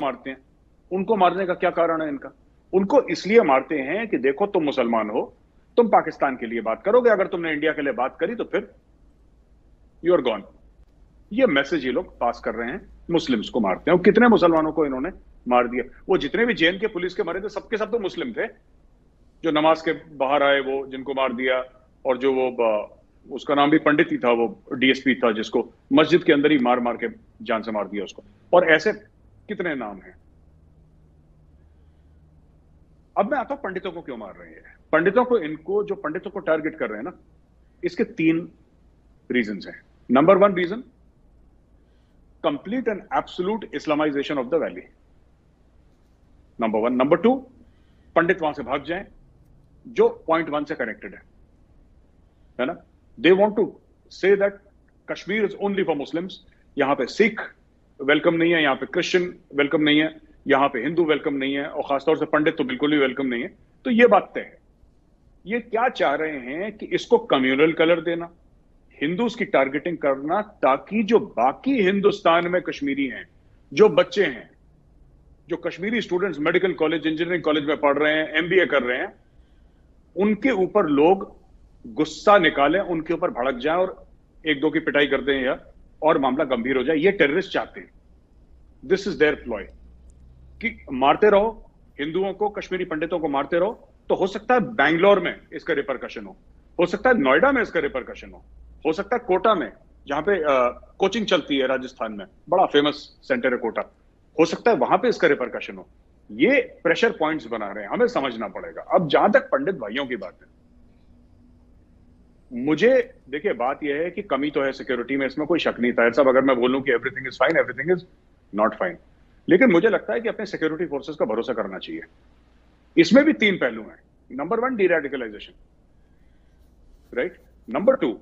मारते हैं। उनको मारने का क्या कारण है इनका? उनको इसलिए मारते हैं कि देखो तुम मुसलमान हो, तुम पाकिस्तान के लिए बात करोगे, अगर तुमने इंडिया के लिए बात करी तो फिर यू आर गॉन। ये मैसेज ये लोग पास कर रहे हैं, मुस्लिम्स को मारते हैं। और कितने मुसलमानों को इन्होंने मार दिया। वो जितने भी जेएन के पुलिस के मरे थे सबके सब तो मुस्लिम थे, जो नमाज के बाहर आए वो जिनको मार दिया। और जो वो उसका नाम भी पंडित ही था, वो डीएसपी था, जिसको मस्जिद के अंदर ही मार मार के जान से मार दिया उसको। और ऐसे कितने नाम हैं। अब मैं आता हूं पंडितों को क्यों मार रहे हैं। पंडितों को, इनको जो पंडितों को टारगेट कर रहे हैं ना, इसके 3 रीजंस हैं। Number 1 reason, complete and absolute Islamisation of the valley, number 1। Number 2, pandit वहां से भाग जाएं जो पॉइंट 1 से कनेक्टेड है ना। They want to say that Kashmir is only for Muslims. यहां पे सिख वेलकम नहीं है, यहां पे क्रिश्चियन वेलकम नहीं है, यहां पे हिंदू वेलकम नहीं है, और खासतौर से पंडित तो बिल्कुल भी वेलकम नहीं है। तो ये बात तय है। ये क्या चाह रहे हैं कि इसको कम्युनल कलर देना, हिंदूज की टारगेटिंग करना, ताकि जो बाकी हिंदुस्तान में कश्मीरी हैं, जो बच्चे हैं, जो Kashmiri students medical college, engineering college में पढ़ रहे हैं, एमबीए कर रहे हैं, उनके ऊपर लोग गुस्सा निकालें, उनके ऊपर भड़क जाएं और 1-2 की पिटाई कर दें, या और मामला गंभीर हो जाए। ये टेररिस्ट चाहते हैं। दिस इज देयर प्लॉय कि मारते रहो हिंदुओं को, कश्मीरी पंडितों को मारते रहो, तो हो सकता है बैंगलोर में इसका रिपरकशन हो सकता है नोएडा में इसका रिपरकशन हो सकता है कोटा में, जहां पे कोचिंग चलती है राजस्थान में, बड़ा फेमस सेंटर है कोटा, हो सकता है वहां पे इसका रिपरकशन हो। ये प्रेशर पॉइंट्स बना रहे हैं, हमें समझना पड़ेगा। अब जहां तक पंडित भाइयों की बात है, मुझे देखिए बात यह है कि कमी तो है सिक्योरिटी में, इसमें कोई शक नहीं था साहब। अगर मैं बोलूं कि everything is fine, everything is not fine, लेकिन मुझे लगता है कि अपने सिक्योरिटी फोर्सेस का भरोसा करना चाहिए। इसमें भी 3 पहलू हैं। Number 1, डीरेडिकलाइजेशन, right. नंबर 2,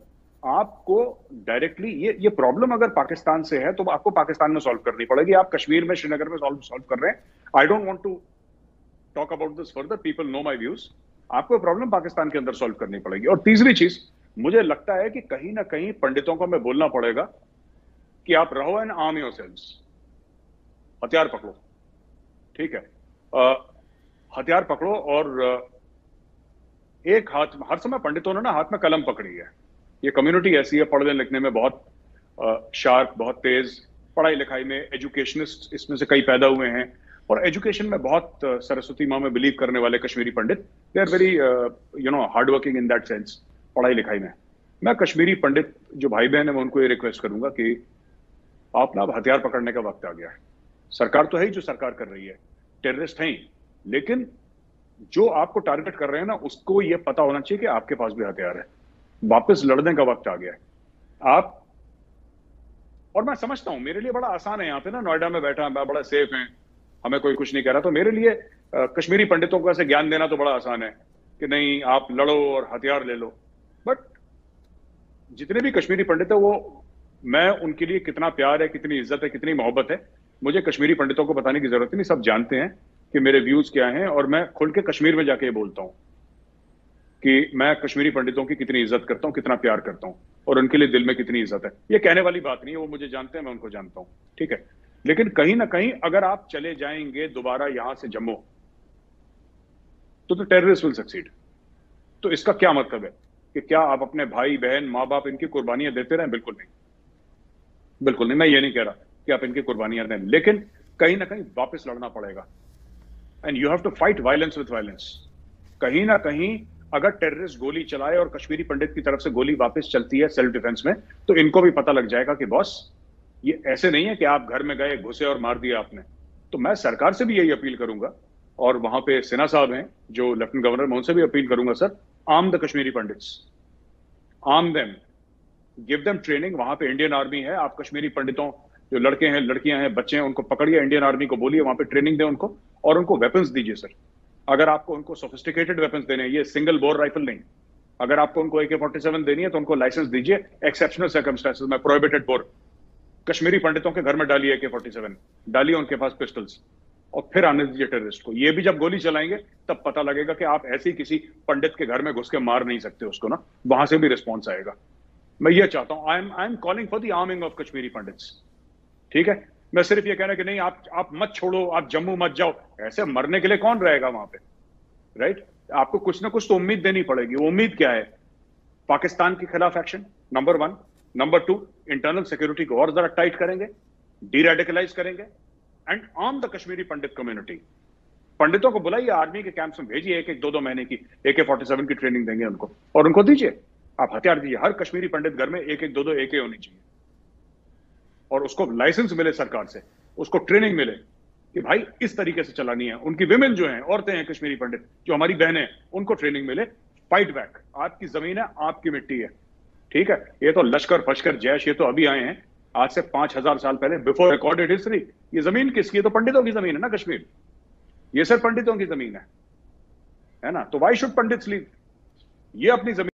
आपको डायरेक्टली ये प्रॉब्लम अगर पाकिस्तान से है तो आपको पाकिस्तान में सॉल्व करनी पड़ेगी। आप कश्मीर में, श्रीनगर में सॉल्व कर रहे हैं। I don't want to talk about this further, people know my views. आपको प्रॉब्लम पाकिस्तान के अंदर सॉल्व करनी पड़ेगी। और तीसरी चीज, मुझे लगता है कि कहीं ना कहीं पंडितों को हमें बोलना पड़ेगा कि आप रहो एंड आर्म योरसेल्व्स, हथियार पकड़ो, ठीक है। हथियार पकड़ो। और एक हाथ, हर समय पंडितों ने ना हाथ में कलम पकड़ी है। ये कम्युनिटी ऐसी है, पढ़ने लिखने में बहुत शार्प, बहुत तेज, पढ़ाई लिखाई में एजुकेशनिस्ट इसमें से कई पैदा हुए हैं, और एजुकेशन में बहुत सरस्वती माँ में बिलीव करने वाले Kashmiri Pandit, they are very hard working in that sense, पढ़ाई लिखाई में। मैं कश्मीरी पंडित जो भाई बहन है, मैं उनको ये रिक्वेस्ट करूंगा कि आप ना, अब हथियार पकड़ने का वक्त आ गया है। सरकार तो है ही जो सरकार कर रही है, टेररिस्ट हैं ही, लेकिन जो आपको टारगेट कर रहे हैं ना, उसको ये पता होना चाहिए कि आपके पास भी हथियार है। वापस लड़ने का वक्त आ गया है। आप, और मैं समझता हूं, मेरे लिए बड़ा आसान है यहाँ पे ना, नोएडा में बैठा, मैं बड़ा सेफ है, हमें कोई कुछ नहीं कह रहा, तो मेरे लिए कश्मीरी पंडितों को ऐसे ज्ञान देना तो बड़ा आसान है कि नहीं आप लड़ो और हथियार ले लो। बट जितने भी कश्मीरी पंडित है, वो, मैं उनके लिए कितना प्यार है, कितनी इज्जत है, कितनी मोहब्बत है, मुझे कश्मीरी पंडितों को बताने की जरूरत नहीं। सब जानते हैं कि मेरे व्यूज क्या हैं, और मैं खुल के कश्मीर में जाके ये बोलता हूं कि मैं कश्मीरी पंडितों की कितनी इज्जत करता हूं, कितना प्यार करता हूं, और उनके लिए दिल में कितनी इज्जत है। ये कहने वाली बात नहीं है, वो मुझे जानते हैं, मैं उनको जानता हूं, ठीक है। लेकिन कहीं ना कहीं अगर आप चले जाएंगे दोबारा यहां से जम्मू, तो टेररिस्ट विल सक्सीड। तो इसका क्या मतलब है कि क्या आप अपने भाई बहन, माँ बाप, इनकी कुर्बानियां देते रहें? बिल्कुल नहीं, बिल्कुल नहीं। मैं ये नहीं कह रहा कि आप इनकी कुर्बानियां दें, लेकिन कहीं ना कहीं वापस लड़ना पड़ेगा। And you have to fight violence with violence. कहीं ना कहीं अगर टेररिस्ट गोली चलाए और कश्मीरी पंडित की तरफ से गोली वापस चलती है सेल्फ डिफेंस में, तो इनको भी पता लग जाएगा कि बॉस, ये ऐसे नहीं है कि आप घर में गए, घुसे और मार दिया आपने। तो मैं सरकार से भी यही अपील करूंगा, और वहां पे सिन्हा साहब हैं जो लेफ्टिनेंट गवर्नर, मैं उनसे भी अपील करूंगा, sir, arm the Kashmiri pandits, arm them, give them training. वहां पे इंडियन आर्मी है, आप कश्मीरी पंडितों, जो लड़के हैं, लड़कियां हैं, बच्चे हैं, उनको पकड़िए, इंडियन आर्मी को बोलिए वहां पे ट्रेनिंग दें उनको, और उनको वेपन्स दीजिए सर। अगर आपको उनको सोफिस्टिकेटेड वेपन्स देने हैं, ये सिंगल बोर राइफल नहीं, अगर आपको उनको AK-47 देनी है तो उनको लाइसेंस दीजिए, एक्सेप्शनल सर्कमस्टेंसेस में प्रोहिबिटेड बोर। कश्मीरी पंडितों के घर में डालिए AK-47, डालिए उनके पास पिस्टल्स, और फिर आने दीजिए टेररिस्ट को। ये भी जब गोली चलाएंगे तब पता लगेगा कि आप ऐसे ही किसी पंडित के घर में घुस के मार नहीं सकते उसको ना, वहां से भी रिस्पॉन्स आएगा। मैं ये चाहता हूं, I am calling for the arming of Kashmiri pandits, ठीक है। मैं सिर्फ ये कहना कि नहीं आप मत छोड़ो, आप जम्मू मत जाओ, ऐसे मरने के लिए कौन रहेगा वहां पे, राइट? आपको कुछ ना कुछ तो उम्मीद देनी पड़ेगी। वो उम्मीद क्या है? पाकिस्तान के खिलाफ action, number 1। Number 2, internal security को और जरा टाइट करेंगे, डीरेडिकलाइज करेंगे, and arm the Kashmiri Pandit community. पंडितों को बुलाइए, आर्मी के कैंप्स में भेजिए, 1-1, 2-2 महीने की AK-47 की ट्रेनिंग देंगे उनको, और उनको दीजिए, आप हथियार दीजिए। हर कश्मीरी पंडित घर में 1-1, 2-2 AK होनी चाहिए, और उसको लाइसेंस मिले सरकार से, उसको ट्रेनिंग मिले कि भाई इस तरीके से चलानी है। उनकी विमेन जो हैं, औरतें हैं कश्मीरी पंडित, जो हमारी बहनें हैं, उनको ट्रेनिंग मिले। फाइट बैक, आपकी जमीन है, आपकी मिट्टी है, ठीक है? ये तो लश्कर फश्कर जैश ये तो अभी आए हैं, आज से 5000 साल पहले, बिफोर रिकॉर्डेड हिस्ट्री। ये जमीन किसकी है? तो पंडितों की जमीन है ना कश्मीर, ये सिर्फ पंडितों की जमीन है ना? तो वाई शुड पंडित्स लीव? ये अपनी जमीन